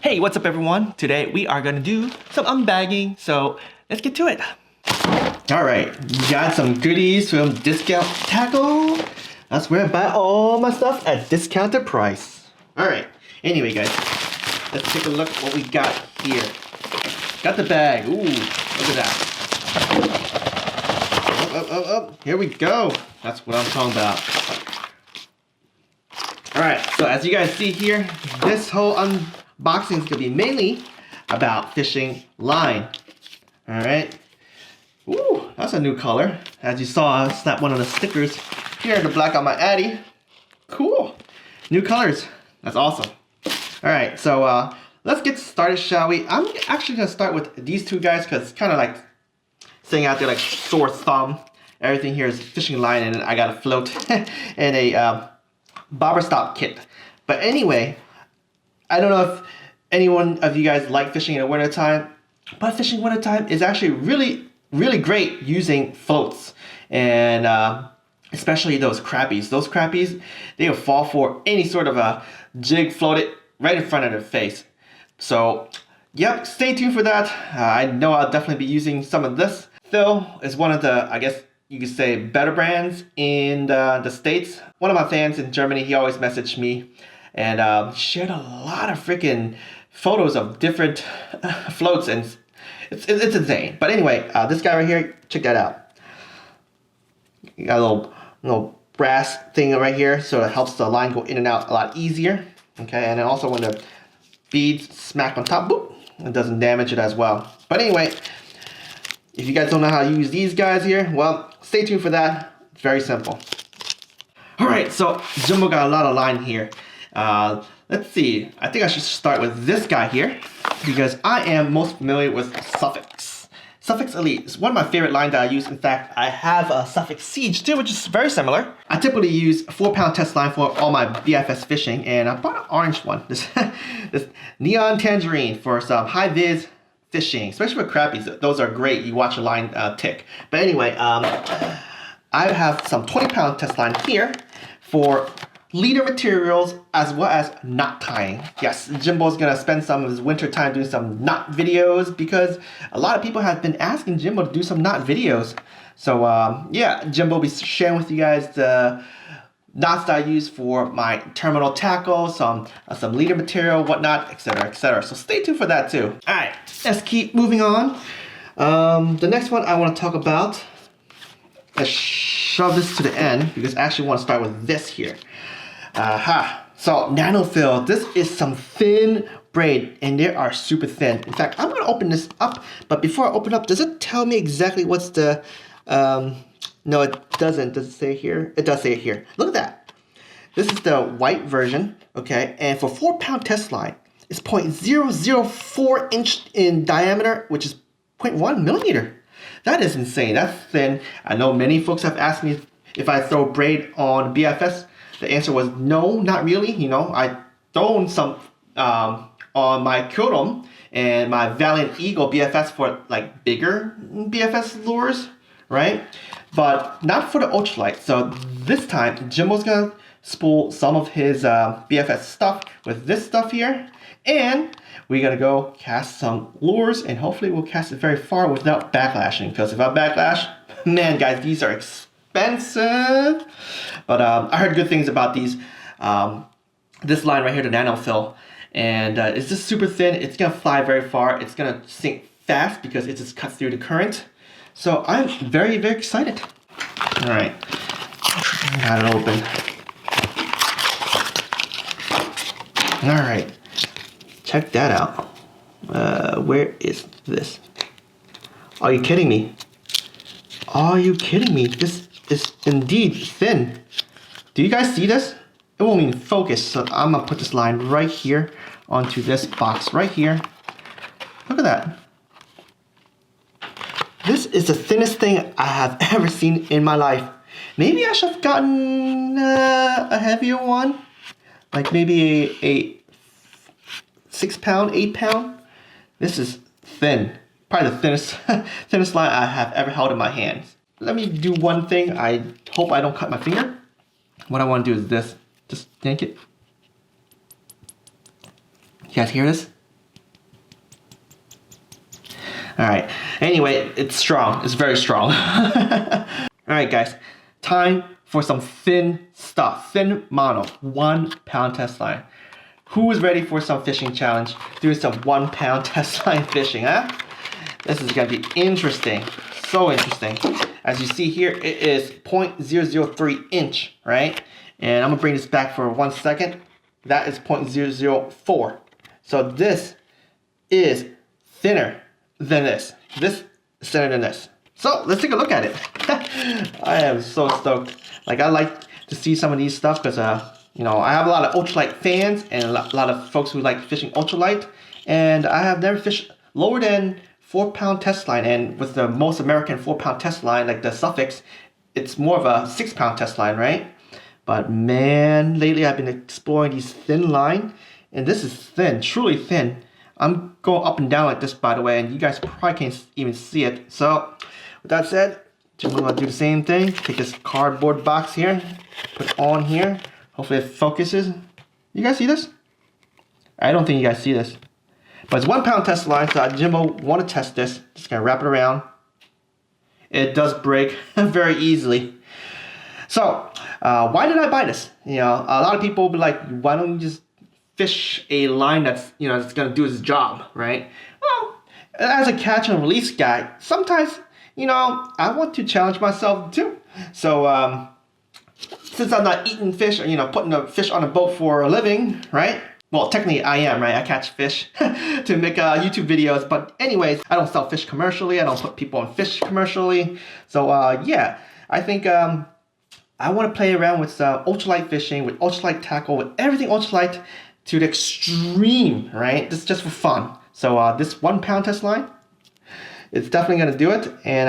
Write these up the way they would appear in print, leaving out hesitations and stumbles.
Hey, what's up everyone? Today we are gonna do some unbagging, so let's get to it. Alright, got some goodies from Discount Tackle. That's where I buy all my stuff at discounted price. Alright, anyway guys, let's take a look at what we got here. Got the bag, ooh, look at that. Up, here we go. That's what I'm talking about. Alright, so as you guys see here, this whole unboxing is going to be mainly about fishing line. Alright. Ooh, that's a new color. As you saw, I snapped one of the stickers here, the black on my Addy. Cool. New colors. That's awesome. Alright, so let's get started, shall we? I'm actually going to start with these two guys because it's kind of like sitting out there like sore thumb. Everything here is fishing line and I got a float and a bobber stop kit. But anyway, I don't know if anyone of you guys like fishing in the wintertime, but fishing in wintertime is actually really great using floats. And especially those crappies. Those crappies, they will fall for any sort of a jig floated right in front of their face. So, yep, stay tuned for that. I know I'll definitely be using some of this. Thill is one of the, I guess you could say, better brands in the States. One of my fans in Germany, he always messaged me and shared a lot of freaking photos of different floats, and it's insane. But anyway, this guy right here, check that out. You got a little brass thing right here, so it helps the line go in and out a lot easier. Okay, and then also when the beads smack on top, boop, it doesn't damage it as well. But anyway, if you guys don't know how to use these guys here, well, stay tuned for that. It's very simple. Alright, so Jumbo got a lot of line here. Let's see, I think I should start with this guy here because I am most familiar with Sufix. Sufix Elite is one of my favorite lines that I use. In fact, I have a Sufix Siege too, which is very similar. I typically use a 4-pound test line for all my BFS fishing, and I bought an orange one, this neon tangerine for some Hi-Vis fishing, especially with crappies. Those are great. You watch a line tick. But anyway, I have some 20-pound test line here for leader materials as well as knot tying. Yes, Jimbo's gonna spend some of his winter time doing some knot videos because a lot of people have been asking Jimbo to do some knot videos. So yeah, Jimbo will be sharing with you guys the knots that I use for my terminal tackle, some leader material, whatnot, etc., etc. So stay tuned for that too. All right, let's keep moving on. The next one I want to talk about, let's shove this to the end because I actually want to start with this here. So NanoFil, this is some thin braid and they are super thin. In fact, I'm gonna open this up, but before I open up, does it tell me exactly what's the, no it doesn't. Does it say here? It does say it here. Look at that. This is the white version, okay? And for 4-pound test line, it's 0.004 inch in diameter, which is 0.1 millimeter. That is insane, that's thin. I know many folks have asked me if I throw braid on BFS. The answer was no, not really. You know, I thrown some on my Kyoto and my Valiant Eagle BFS for like bigger BFS lures, right? But not for the ultralight. So this time, Jimbo's gonna spool some of his BFS stuff with this stuff here, and we're gonna go cast some lures, and hopefully we'll cast it very far without backlashing. Because if I backlash, man, guys, these are expensive. But I heard good things about these. This line right here, the NanoFil, and it's just super thin. It's gonna fly very far. It's gonna sink fast because it just cuts through the current. So I'm very excited. All right, got it open. All right, check that out. Where is this? Are you kidding me? Are you kidding me? This is indeed thin. Do you guys see this? It won't even focus, so I'm gonna put this line right here onto this box right here. Look at that. This is the thinnest thing I have ever seen in my life. Maybe I should have gotten a heavier one, like maybe a 6-pound, 8-pound. This is thin. Probably the thinnest line I have ever held in my hands. Let me do one thing. I hope I don't cut my finger. What I want to do is this. Just yank it. You guys hear this? All right. Anyway, it's strong. It's very strong. All right, guys. Time for some thin stuff. Thin mono. 1 pound test line. Who is ready for some fishing challenge? Doing some 1 pound test line fishing, huh? This is gonna be interesting. So interesting. As you see here, it is 0.003 inch, right? And I'm gonna bring this back for 1 second. That is 0.004. So this is thinner than this. This is thinner than this. So let's take a look at it. I am so stoked. Like, I like to see some of these stuff because you know, I have a lot of ultralight fans and a lot of folks who like fishing ultralight, and I have never fished lower than 4 pound test line, and with the most American 4 pound test line like the Sufix, it's more of a 6 pound test line, right? But man, lately I've been exploring these thin line, and this is thin, truly thin. I'm going up and down like this, by the way, and you guys probably can't even see it. So with that said, I'm gonna do the same thing. Take this cardboard box here, put it on here. Hopefully it focuses. You guys see this? I don't think you guys see this. But it's 1 pound test line, so Jimbo want to test this. Just gonna wrap it around. It does break very easily. So, why did I buy this? You know, a lot of people will be like, why don't you just fish a line that's, you know, that's gonna do its job, right? Well, as a catch and release guy, sometimes, you know, I want to challenge myself too. So, since I'm not eating fish, or, you know, putting a fish on a boat for a living, right? Well, technically I am, right? I catch fish to make YouTube videos. But anyways, I don't sell fish commercially. I don't put people on fish commercially. So yeah, I think I want to play around with ultralight fishing, with ultralight tackle, with everything ultralight to the extreme, right? This is just for fun. So this 1 pound test line, it's definitely gonna do it. And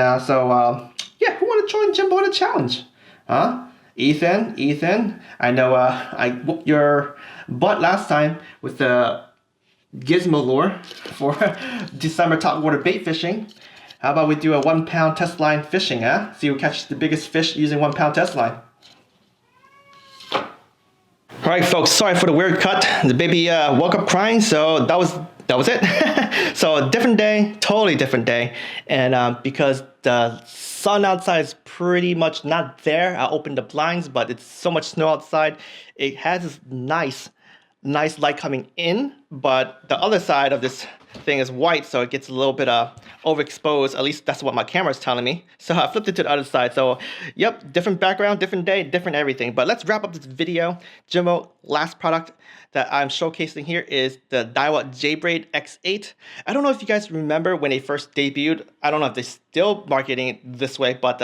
yeah, who want to join Jimbo in a challenge? Huh? Ethan, I know I whooped your butt last time with the gizmo lure for December topwater bait fishing. How about we do a 1 pound test line fishing, huh? See who catches the biggest fish using 1 pound test line. Alright folks, sorry for the weird cut. The baby woke up crying, so that was it. So different day, totally different day. And because the sun outside is pretty much not there, I opened the blinds, but it's so much snow outside. It has this nice light coming in, but the other side of this thing is white, so it gets a little bit overexposed. At least that's what my camera is telling me. So I flipped it to the other side. So yep, different background, different day, different everything. But let's wrap up this video. Jimbo, last product that I'm showcasing here is the Daiwa J Braid X8. I don't know if you guys remember when they first debuted. I don't know if they're still marketing it this way, but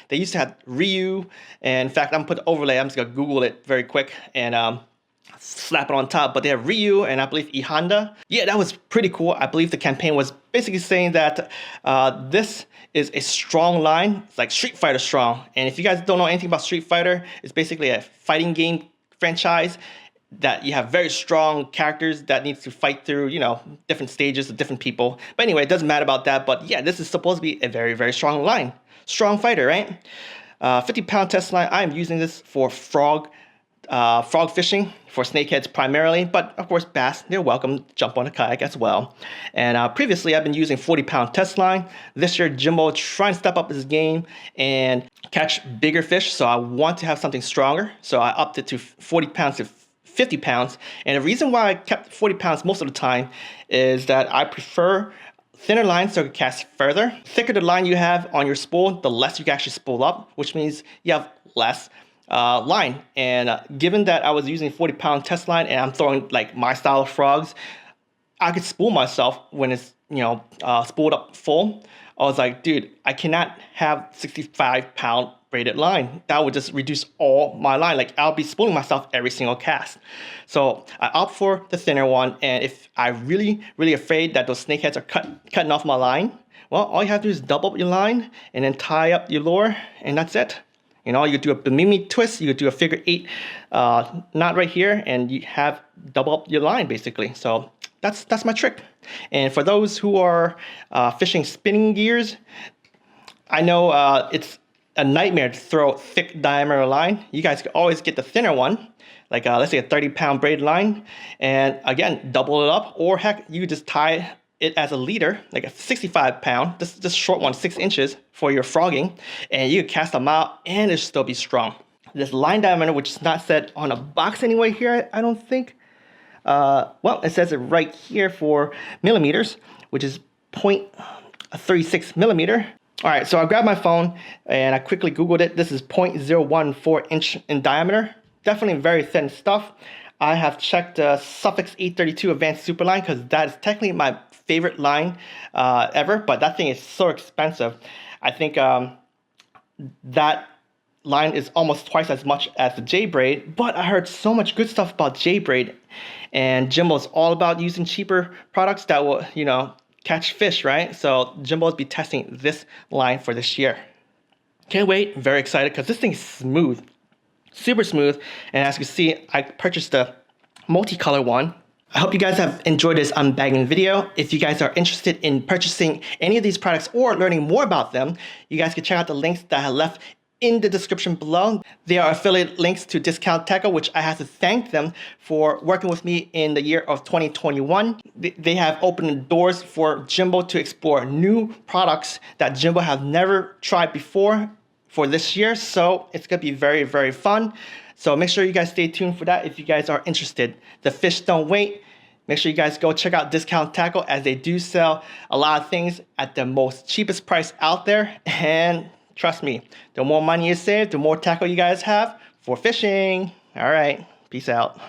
they used to have raWr. And in fact, I'm gonna put the overlay. I'm just gonna Google it very quick and slap it on top. But they have raWr and I believe Honda. Yeah, that was pretty cool. I believe the campaign was basically saying that this is a strong line. It's like Street Fighter strong. And if you guys don't know anything about Street Fighter, it's basically a fighting game franchise that you have very strong characters that needs to fight through, you know, different stages of different people. But anyway, it doesn't matter about that. But yeah, this is supposed to be a very strong line. Strong fighter, right? 50 pound test line. I am using this for frog fishing, for snakeheads primarily, but of course bass, they're welcome to jump on a kayak as well. And previously I've been using 40 pound test line. This year Jimbo trying to step up his game and catch bigger fish, so I want to have something stronger, so I upped it to 40 pounds to 50 pounds. And the reason why I kept 40 pounds most of the time is that I prefer thinner lines so I can cast further. The thicker the line you have on your spool, the less you can actually spool up, which means you have less line. And given that I was using 40 pound test line and I'm throwing like my style of frogs, I could spool myself when it's, you know, spooled up full. I was like, dude, I cannot have 65 pound braided line. That would just reduce all my line. Like I'll be spooling myself every single cast. So I opt for the thinner one. And if I'm really afraid that those snakeheads are cutting off my line, well, all you have to do is double up your line and then tie up your lure, and that's it. You know, you could do a bimini twist, you could do a figure 8 knot right here, and you have double up your line basically. So that's my trick. And for those who are fishing spinning gears, I know it's a nightmare to throw thick diameter line. You guys can always get the thinner one, like let's say a 30 pound braid line, and again double it up, or heck, you just tie it as a leader, like a 65 pound, this short one, 6 inches for your frogging, and you can cast them out and it'll still be strong. This line diameter, which is not set on a box anyway here, I don't think. Well, it says it right here for millimeters, which is 0.36 millimeter. All right, so I grabbed my phone and I quickly Googled it. This is 0.014 inch in diameter. Definitely very thin stuff. I have checked the Sufix 832 Advanced Super line because that is technically my favorite line ever, but that thing is so expensive. I think that line is almost twice as much as the J Braid, but I heard so much good stuff about J Braid, and Jimbo is all about using cheaper products that will, you know, catch fish, right? So Jimbo will be testing this line for this year. Can't wait, very excited because this thing is smooth, super smooth, and as you can see, I purchased the multicolor one. I hope you guys have enjoyed this unbagging video. If you guys are interested in purchasing any of these products or learning more about them, you guys can check out the links that I left in the description below. They are affiliate links to Discount Tackle, which I have to thank them for working with me in the year of 2021. They have opened doors for Jimbo to explore new products that Jimbo have never tried before for this year. So it's gonna be very, very fun. So make sure you guys stay tuned for that if you guys are interested. The fish don't wait. Make sure you guys go check out Discount Tackle, as they do sell a lot of things at the most cheapest price out there. And trust me, the more money you save, the more tackle you guys have for fishing. All right, peace out.